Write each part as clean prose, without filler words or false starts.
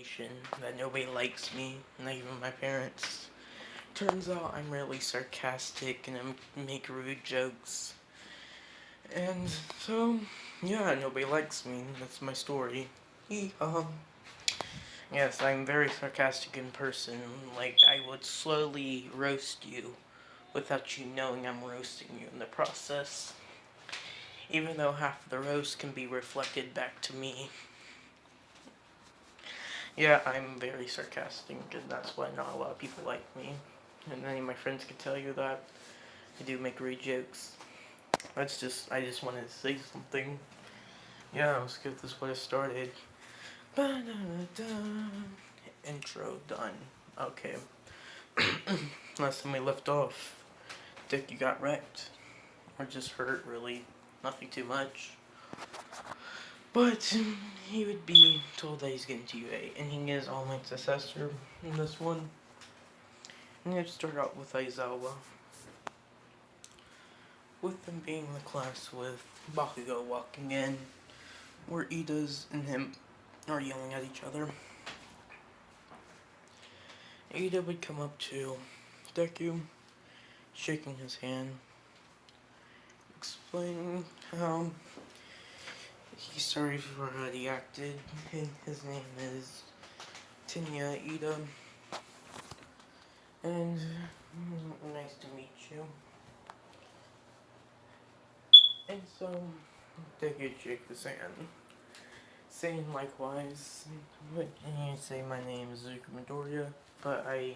realization that nobody likes me, not even my parents. Turns out I'm really sarcastic and I make rude jokes. And so, yeah, nobody likes me. That's my story. Yes, I'm very sarcastic in person. Like, I would slowly roast you without you knowing I'm roasting you in the process. Even though half of the roast can be reflected back to me. Yeah, I'm very sarcastic, and that's why not a lot of people like me. And many of my friends can tell you that I do make rude jokes. I just wanted to say something. Yeah, let's get this way started. Ba-da-da-da. Intro done. Okay. Last time we left off, Deku got wrecked. Or just hurt, really. Nothing too much. But he would be told that he's getting to UA, and he is All Might's successor in this one. And let's start out with Aizawa. With them being in the class with Bakugo walking in, where Ida's and him are yelling at each other. Ida would come up to Deku, shaking his hand, explaining how he's sorry for how he acted. His name is Tinya Ida, and nice to meet you. And so, Deku shakes his hand, saying likewise. But you say my name is Zuko Midoriya, but I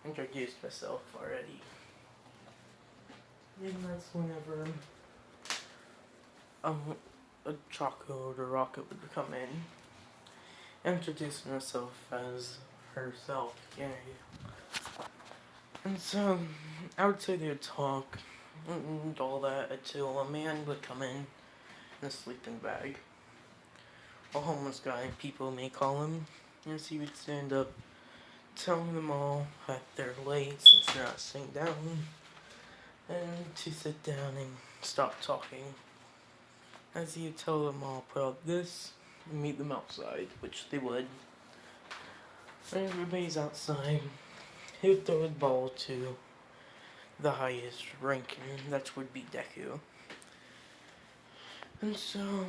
introduced myself already. And that's whenever a Choco or Rocket would come in, introducing herself as herself, yay. And so, I would say they would talk and all that until a man would come in a sleeping bag. A homeless guy, people may call him, as he would stand up, telling them all that they're late since they're not sitting down, and to sit down and stop talking. As he would tell them all put up this and meet them outside, which they would. When everybody's outside, he would throw a ball to the highest ranking, that would be Deku. And so,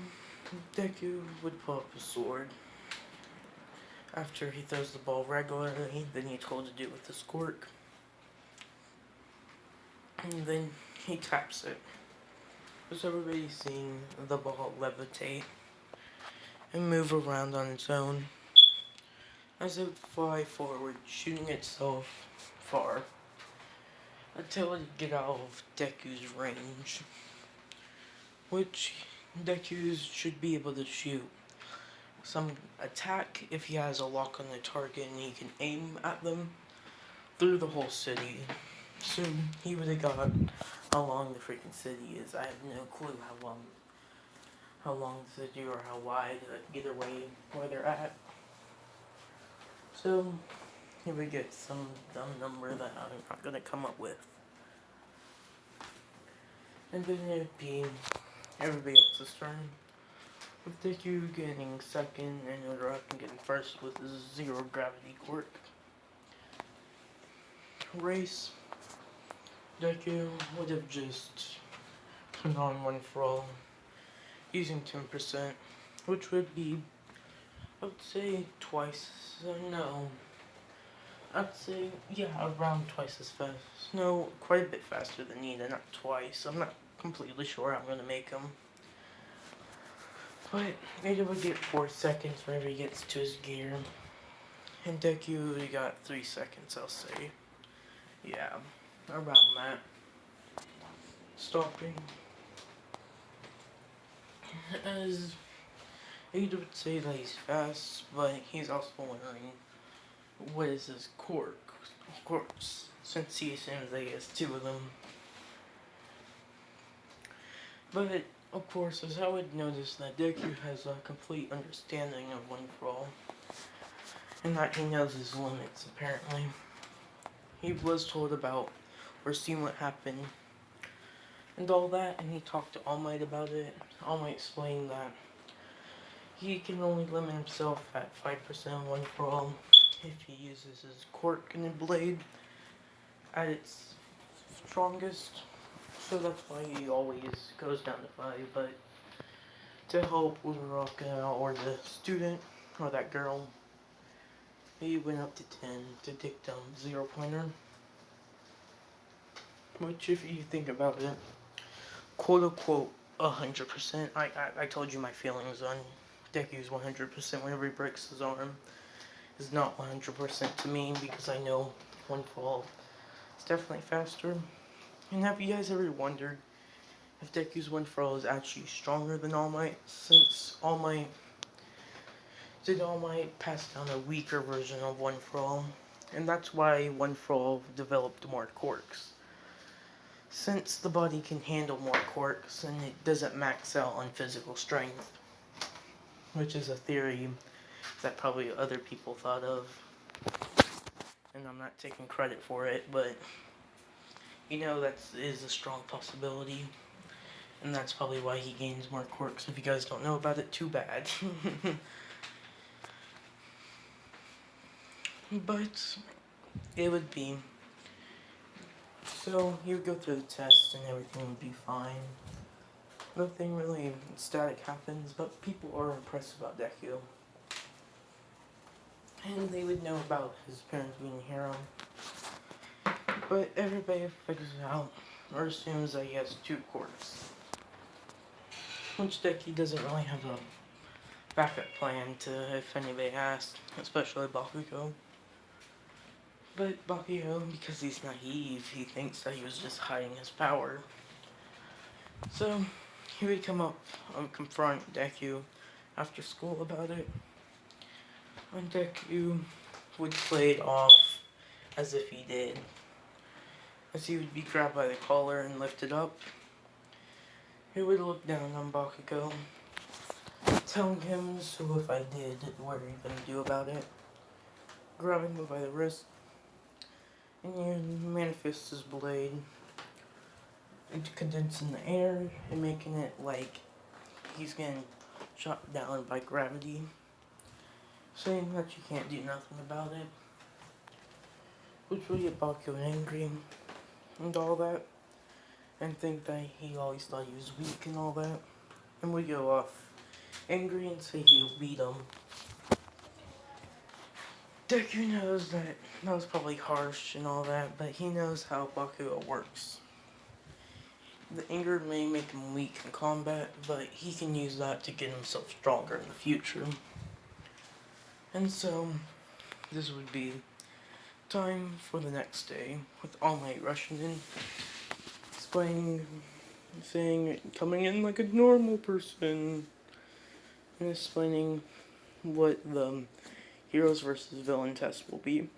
Deku would pull up his sword. After he throws the ball regularly, then he's told to do it with his quirk. And then he taps it. So everybody's seeing the ball levitate and move around on its own as it would fly forward, shooting itself far until it would get out of Deku's range, which Deku should be able to shoot some attack if he has a lock on the target and he can aim at them through the whole city. So he would have got how long the freaking city is. I have no clue how long the city or how wide, either way where they're at. So he would get some dumb number that I'm not gonna come up with. And then it would be everybody else's turn. With Deku getting second and Odoraki getting first with his zero gravity quirk. Race, Deku would have just put on one for all, using 10%, which would be, I would say, I'd say, yeah, around twice as fast. No, quite a bit faster than Nina, not twice. I'm not completely sure how I'm gonna make him. But Ada would get 4 seconds whenever he gets to his gear. And Deku, he got 3 seconds, I'll say. Yeah, around that. Stopping. As Ada would say that he's fast, but he's also wondering what is his quirk. Of course, since he assumes that he has 2 of them. But of course, as I would notice that Deku has a complete understanding of One For All, and that he knows his limits, apparently. He was told about or seen what happened, and all that, and he talked to All Might about it. All Might explained that he can only limit himself at 5% one for all if he uses his quirk and blade at its strongest. So that's why he always goes down to 5. But to help Uraraka or the student or that girl, he went up to 10 to take down 0 pointer. Which, if you think about it, quote unquote 100%. I told you my feelings on Deku's 100% whenever he breaks his arm is not 100% to me because I know one fall is definitely faster. And have you guys ever wondered if Deku's one fall is actually stronger than All Might, since All Might pass down a weaker version of One For All, and that's why One For All developed more quirks. Since the body can handle more quirks and it doesn't max out on physical strength, which is a theory that probably other people thought of, and I'm not taking credit for it, but that is a strong possibility, and that's probably why he gains more quirks. If you guys don't know about it, too bad. But it would be. So you would go through the test and everything would be fine. Nothing really static happens, but people are impressed about Deku. And they would know about his parents being a hero. But everybody figures it out, or assumes that he has 2 quirks. Which Deku doesn't really have a backup plan to if anybody asks, especially Bakugo. But Bakugo, because he's naive, he thinks that he was just hiding his power. So, he would come up and confront Deku after school about it. And Deku would play it off as if he did. As he would be grabbed by the collar and lifted up. He would look down on Bakugo, telling him, "So if I did, what are you gonna do about it?" Grabbing him by the wrist, and you manifest his blade into condensing the air and making it like he's getting shot down by gravity, saying that you can't do nothing about it, which would get Bakugo angry and all that, and think that he always thought he was weak and all that, and would go off angry and say he'll beat him. Deku knows that was probably harsh and all that, but he knows how Bakugo works. The anger may make him weak in combat, but he can use that to get himself stronger in the future. And so, this would be time for the next day, with All Might rushing in, coming in like a normal person, and explaining what the Heroes versus Villain test will be.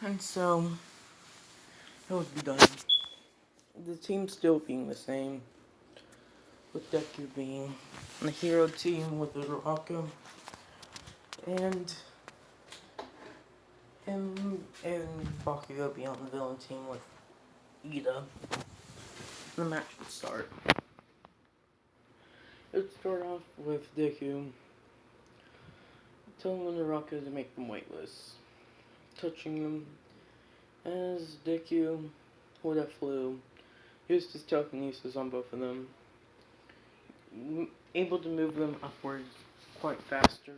And so, it would be done. The team still being the same, with Deku being on the hero team with Uraraka, and him and Bakugo being on the villain team with Ida. The match would start. It would start off with Deku telling Uraraka to make them weightless, touching them, as Deku would have flew, used his telekinesis on both of them, able to move them upwards quite faster,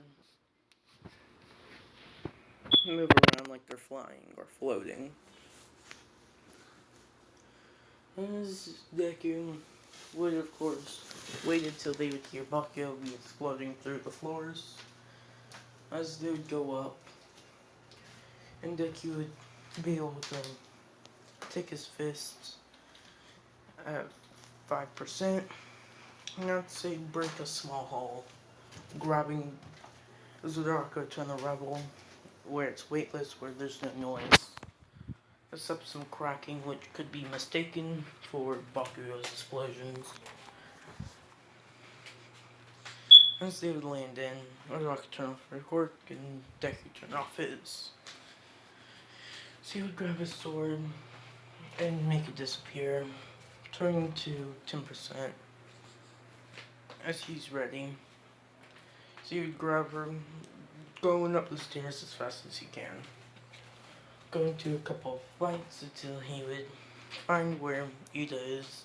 move around like they're flying or floating. As Deku would, of course, waited till they would hear Bakugo be exploding through the floors, as they would go up, and Deku would be able to take his fists at 5%, and I'd say break a small hole, grabbing Uraraka to the rebel, where it's weightless, where there's no noise, except some cracking which could be mistaken for Bakugo's explosions. As they would land in, Uraraka turn off her quirk and Deku turn off his. So he would grab his sword and make it disappear, turning to 10%. as he's ready, so you would grab her, going up the stairs as fast as he can. Going to a couple of flights until he would find where Ida is.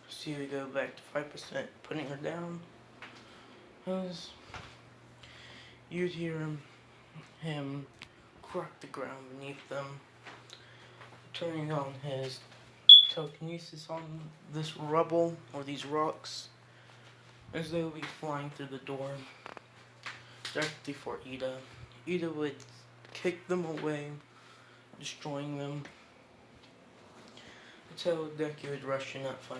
So you would go back to 5%, putting her down. As you'd hear him crack the ground beneath them, turning on his telekinesis on this rubble or these rocks, as they would be flying through the door directly for Ida. Ida would kick them away, destroying them, until Deku would rush in at 5%.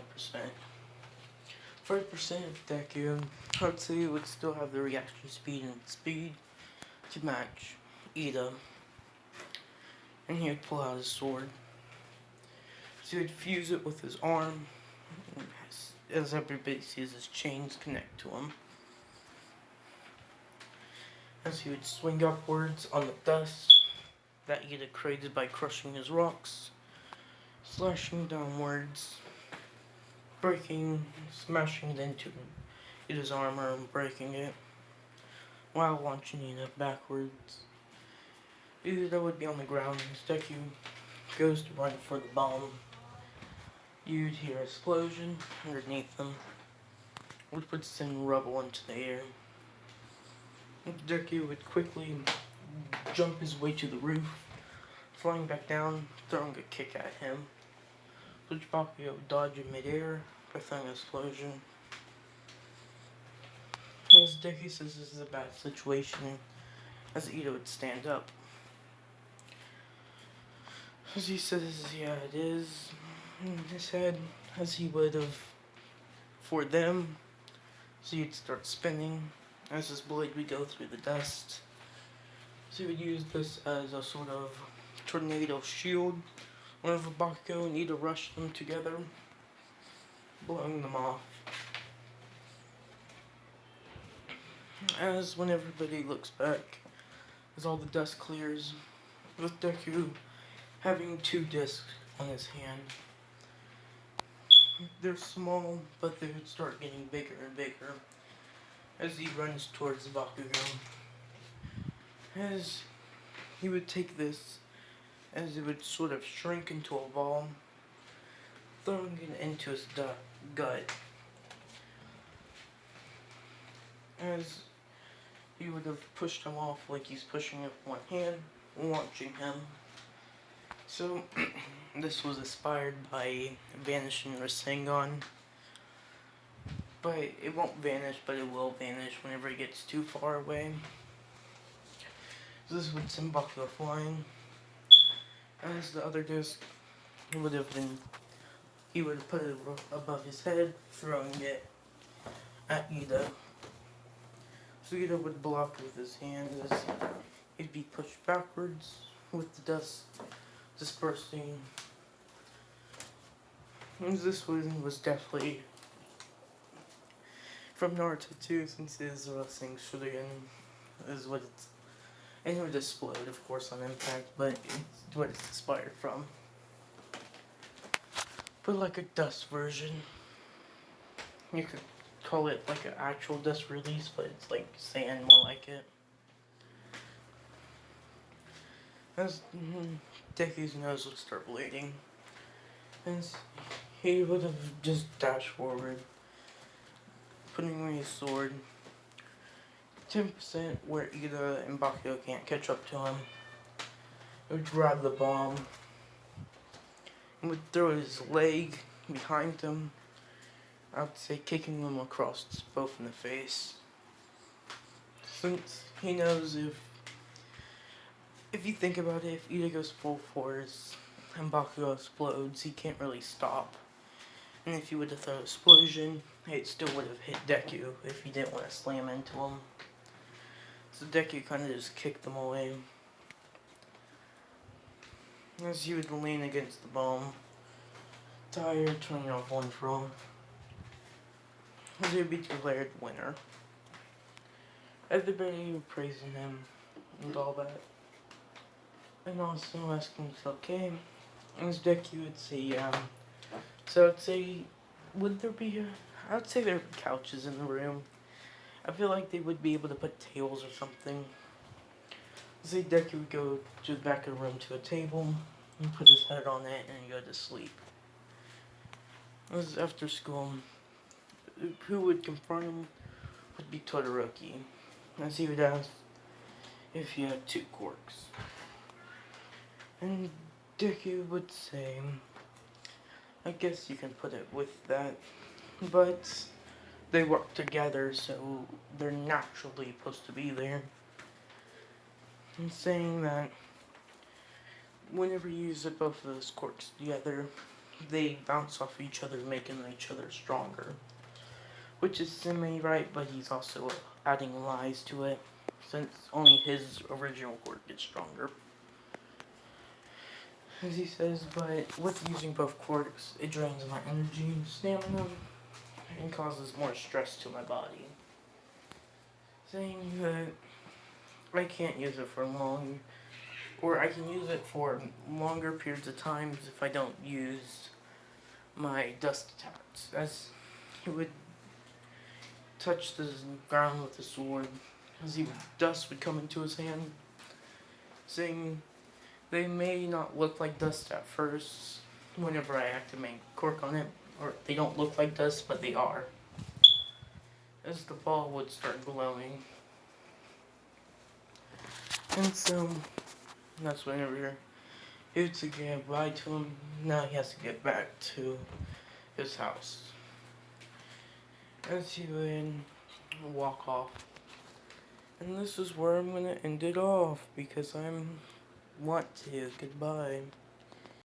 5% of Deku, I'd say, would still have the reaction speed to match Ida, and he would pull out his sword. So he would fuse it with his arm, as everybody sees his chains connect to him. As he would swing upwards on the dust that Ida created by crushing his rocks, slashing downwards, smashing it into Ida's armor and breaking it, while launching Ida backwards. Ida would be on the ground as Deku goes to run for the bomb. You'd hear an explosion underneath them, which would send rubble into the air. Deku would quickly jump his way to the roof, flying back down, throwing a kick at him, which Bakugo would dodge in midair by throwing an explosion. As Deku says this is a bad situation, as Ida would stand up. As he says, yeah, it is, in his head, as he would have for them. So he'd start spinning as his blade would go through the dust. So he would use this as a sort of tornado shield whenever Bakugo and Ida rush them together, blowing them off. As when everybody looks back, as all the dust clears, with Deku having 2 discs on his hand. They're small, but they would start getting bigger and bigger as he runs towards Bakugo. As he would take this, as it would sort of shrink into a ball, throwing it into his gut. As he would have pushed him off like he's pushing it with one hand, launching him. So, this was inspired by Vanishing Rasengan. But it won't vanish, but it will vanish whenever it gets too far away. So this would send Bakugo flying. As the other disc, he would have put it above his head, throwing it at Ida. So Ida would block with his hand as he'd be pushed backwards with the dust dispersing. And this one was definitely from Naruto too, since it is Rasen Shuriken is what it's, and it would explode of course on impact, but it's what it's inspired from. But like a dust version. You could call it like an actual dust release, but it's like sand more like it. As Deku's nose would start bleeding, and he would have just dashed forward, putting away his sword. 10% where Ida and Bakugo can't catch up to him. He would grab the bomb and would throw his leg behind him. I would say kicking them across both in the face. Since he knows if you think about it, if Ida goes full force and Bakugo explodes, he can't really stop. And if he would have thrown an explosion, it still would have hit Deku if he didn't want to slam into him. So Deku kind of just kicked them away. As he would lean against the bomb, tired, turning off one for all. As he would be declared winner. Everybody praising him and all that. And also asking if it's okay. As Deku would say, yeah. So I'd say, would there be I would say there are couches in the room. I feel like they would be able to put tables or something. Say Deku would go to the back of the room to a table and put his head on it and go to sleep. As after school, who would confront him would be Todoroki, as he would ask if he had 2 quirks. And Deku would say, I guess you can put it with that, but they work together, so they're naturally supposed to be there. And saying that whenever you use both of those quirks together, they bounce off each other, making each other stronger. Which is semi-right, but he's also adding lies to it, since only his original quirk gets stronger. As he says, but with using both quirks, it drains my energy and stamina, and causes more stress to my body. Saying that I can't use it for long, or I can use it for longer periods of times if I don't use my dust attacks, as he would touch the ground with the sword, as dust would come into his hand, saying they may not look like dust at first whenever I activate quirk on it, or they don't look like dust, but they are, as the ball would start glowing. And so, that's whenever he would say goodbye to him. Now he has to get back to his house. As he would walk off. And this is where I'm gonna end it off, because want to. Goodbye.